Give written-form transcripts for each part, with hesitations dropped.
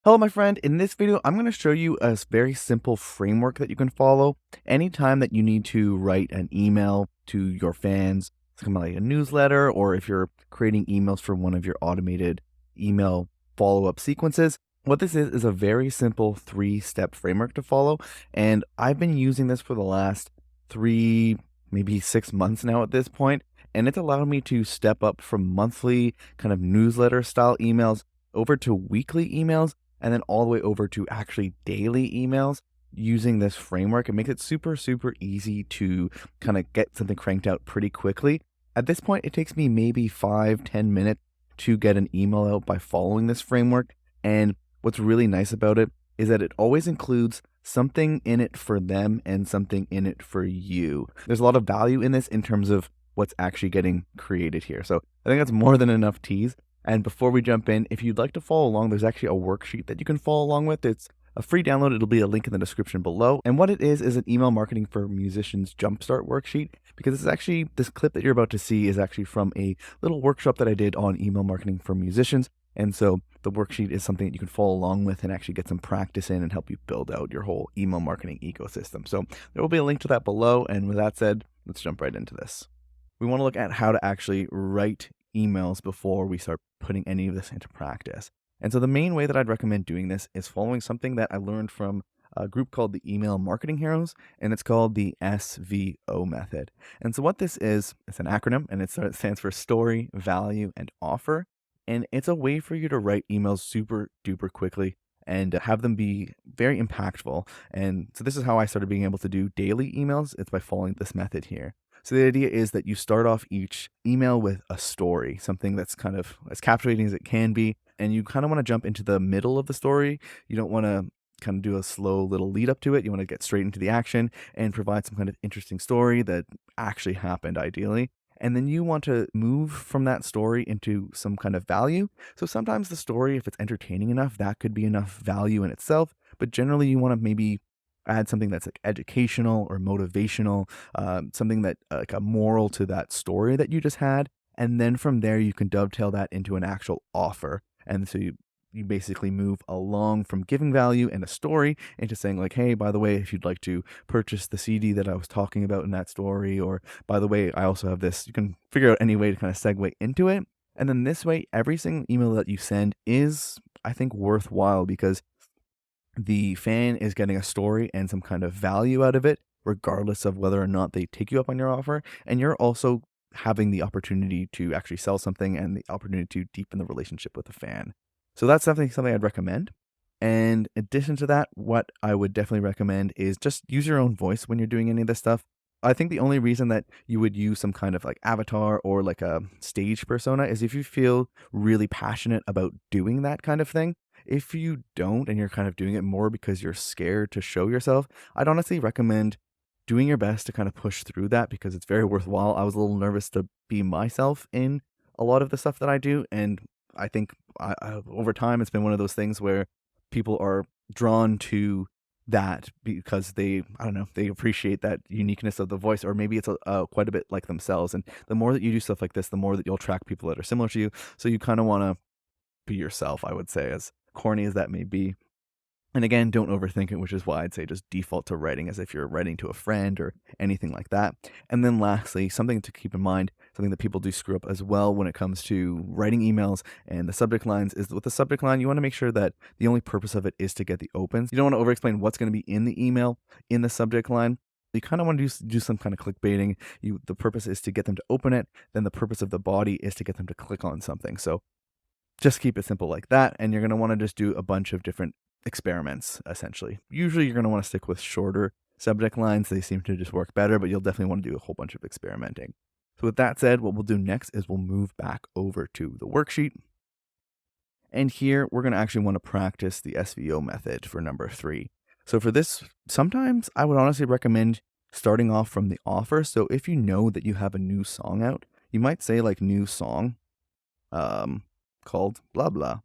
Hello, my friend. In this video, I'm going to show you a very simple framework that you can follow anytime that you need to write an email to your fans. It's kind of like a newsletter, or if you're creating emails for one of your automated email follow-up sequences. What this is a very simple 3-step framework to follow. And I've been using this for the last 3, maybe 6 months now at this point. And it's allowed me to step up from monthly kind of newsletter style emails over to weekly emails and then all the way over to actually daily emails using this framework. It makes it super, super easy to kind of get something cranked out pretty quickly. At this point, it takes me maybe 5-10 minutes to get an email out by following this framework. And what's really nice about it is that it always includes something in it for them and something in it for you. There's a lot of value in this in terms of what's actually getting created here. So I think that's more than enough tease. And before we jump in, if you'd like to follow along, there's actually a worksheet that you can follow along with. It's a free download. It'll be a link in the description below. And what it is an email marketing for musicians jumpstart worksheet, because it's actually, this clip that you're about to see is actually from a little workshop that I did on email marketing for musicians. And so the worksheet is something that you can follow along with and actually get some practice in and help you build out your whole email marketing ecosystem. So there will be a link to that below. And with that said, let's jump right into this. We want to look at how to actually write emails before we start putting any of this into practice. And so the main way that I'd recommend doing this is following something that I learned from a group called the Email Marketing Heroes, and it's called the SVO method. And so what this is, it's an acronym, and it stands for Story, Value, and Offer. And it's a way for you to write emails super duper quickly and have them be very impactful. And so this is how I started being able to do daily emails. It's by following this method here. So the idea is that you start off each email with a story, something that's kind of as captivating as it can be, and you kind of want to jump into the middle of the story. You don't want to kind of do a slow little lead up to it. You want to get straight into the action and provide some kind of interesting story that actually happened ideally. And then you want to move from that story into some kind of value. So sometimes the story, if it's entertaining enough, that could be enough value in itself. But generally, you want to maybe add something that's like educational or motivational, something that like a moral to that story that you just had. And then from there, you can dovetail that into an actual offer. And so you basically move along from giving value and a story into saying like, hey, by the way, if you'd like to purchase the CD that I was talking about in that story, or by the way, I also have this, you can figure out any way to kind of segue into it. And then this way, every single email that you send is, I think, worthwhile because the fan is getting a story and some kind of value out of it, regardless of whether or not they take you up on your offer. And you're also having the opportunity to actually sell something and the opportunity to deepen the relationship with the fan. So that's something I'd recommend. And in addition to that, what I would definitely recommend is just use your own voice when you're doing any of this stuff. I think the only reason that you would use some kind of like avatar or like a stage persona is if you feel really passionate about doing that kind of thing. If you don't and you're kind of doing it more because you're scared to show yourself, I'd honestly recommend doing your best to kind of push through that because it's very worthwhile. I was a little nervous to be myself in a lot of the stuff that I do. And I think over time, it's been one of those things where people are drawn to that because they, I don't know, they appreciate that uniqueness of the voice, or maybe it's quite a bit like themselves. And the more that you do stuff like this, the more that you'll attract people that are similar to you. So you kind of want to be yourself, I would say, as corny as that may be. And again, don't overthink it, which is why I'd say just default to writing as if you're writing to a friend or anything like that. And then lastly, something to keep in mind, something that people do screw up as well when it comes to writing emails and the subject lines, is with the subject line, you want to make sure that the only purpose of it is to get the opens. You don't want to over-explain what's going to be in the email in the subject line. You kind of want to do some kind of clickbaiting. The purpose is to get them to open it. Then the purpose of the body is to get them to click on something. So just keep it simple like that. And you're going to want to just do a bunch of different experiments, essentially. Usually you're going to want to stick with shorter subject lines. They seem to just work better, but you'll definitely want to do a whole bunch of experimenting. So with that said, what we'll do next is we'll move back over to the worksheet. And here we're going to actually want to practice the SVO method for number 3. So for this, sometimes I would honestly recommend starting off from the offer. So if you know that you have a new song out, you might say like new song called blah blah.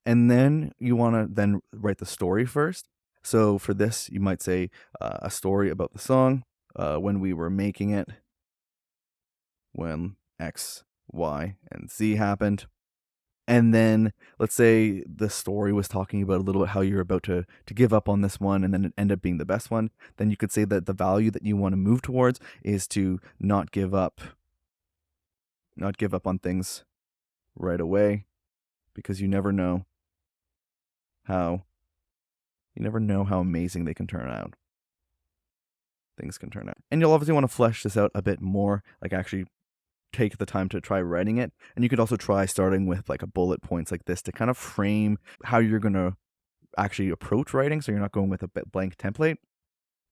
And then you want to then write the story first. So for this, you might say a story about the song, when we were making it, when X, Y, and Z happened. And then let's say the story was talking about a little bit how you're about to give up on this one and then it end up being the best one. Then you could say that the value that you want to move towards is to not give up on things right away, because how you never know how amazing they can turn out. Things can turn out. And you'll obviously want to flesh this out a bit more, like actually take the time to try writing it. And you could also try starting with like a bullet points like this to kind of frame how you're going to actually approach writing, so you're not going with a blank template,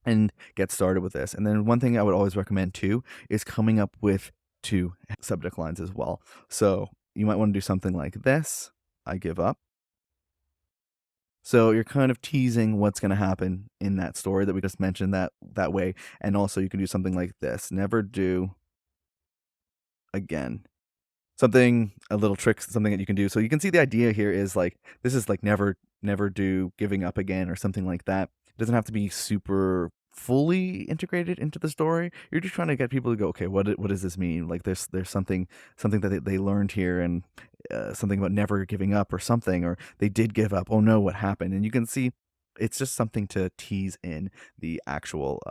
and get started with this. And then one thing I would always recommend too is coming up with 2 subject lines as well. So you might want to do something like this: I give up. So you're kind of teasing what's going to happen in that story that we just mentioned that way. And also you can do something like this: never do again. A little trick, something that you can do. So you can see the idea here is like, this is like never do giving up again or something like that. It doesn't have to be super fully integrated into the story. You're just trying to get people to go, okay, what does this mean? Like there's something that they learned here, and something about never giving up or something, or they did give up. Oh no, what happened? And you can see it's just something to tease in the actual,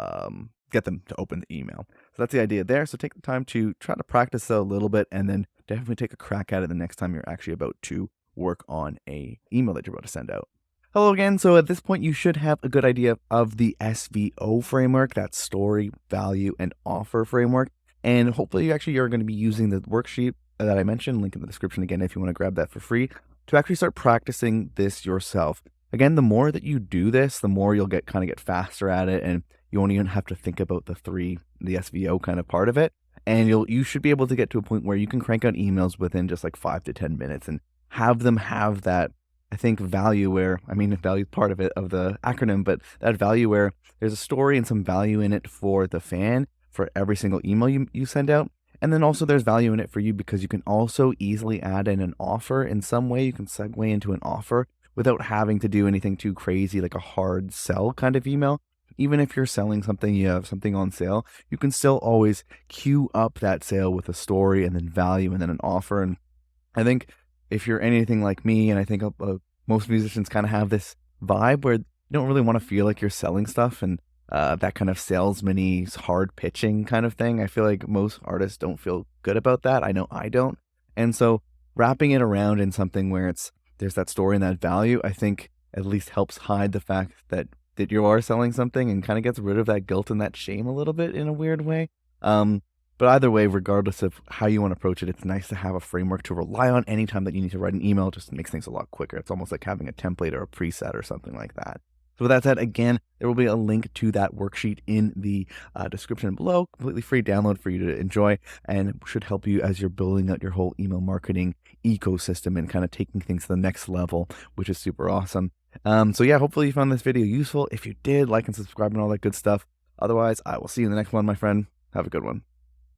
get them to open the email. So that's the idea there. So take the time to try to practice a little bit, and then definitely take a crack at it the next time you're actually about to work on a email that you're about to send out. Hello again. So at this point, you should have a good idea of the SVO framework, that story, value, and offer framework. And hopefully you actually are going to be using the worksheet that I mentioned, link in the description again if you want to grab that for free, to actually start practicing this yourself. Again, the more that you do this, the more you'll get faster at it, and you won't even have to think about the SVO kind of part of it. And you should be able to get to a point where you can crank out emails within just like 5 to 10 minutes and have them have that, I think, value where, value is part of it, of the acronym, but that value where there's a story and some value in it for the fan for every single email you send out. And then also there's value in it for you because you can also easily add in an offer in some way. You can segue into an offer without having to do anything too crazy, like a hard sell kind of email. Even if you're selling something, you have something on sale, you can still always queue up that sale with a story and then value and then an offer. And I think if you're anything like me, and I think most musicians kind of have this vibe where you don't really want to feel like you're selling stuff, and that kind of salesman-y, hard pitching kind of thing. I feel like most artists don't feel good about that. I know I don't. And so wrapping it around in something where there's that story and that value, I think at least helps hide the fact that you are selling something, and kind of gets rid of that guilt and that shame a little bit in a weird way. But either way, regardless of how you want to approach it, it's nice to have a framework to rely on anytime that you need to write an email. It just makes things a lot quicker. It's almost like having a template or a preset or something like that. So with that said, again, there will be a link to that worksheet in the description below, completely free download for you to enjoy, and should help you as you're building out your whole email marketing ecosystem and kind of taking things to the next level, which is super awesome. So yeah, hopefully you found this video useful. If you did, like and subscribe and all that good stuff. Otherwise, I will see you in the next one, my friend. Have a good one.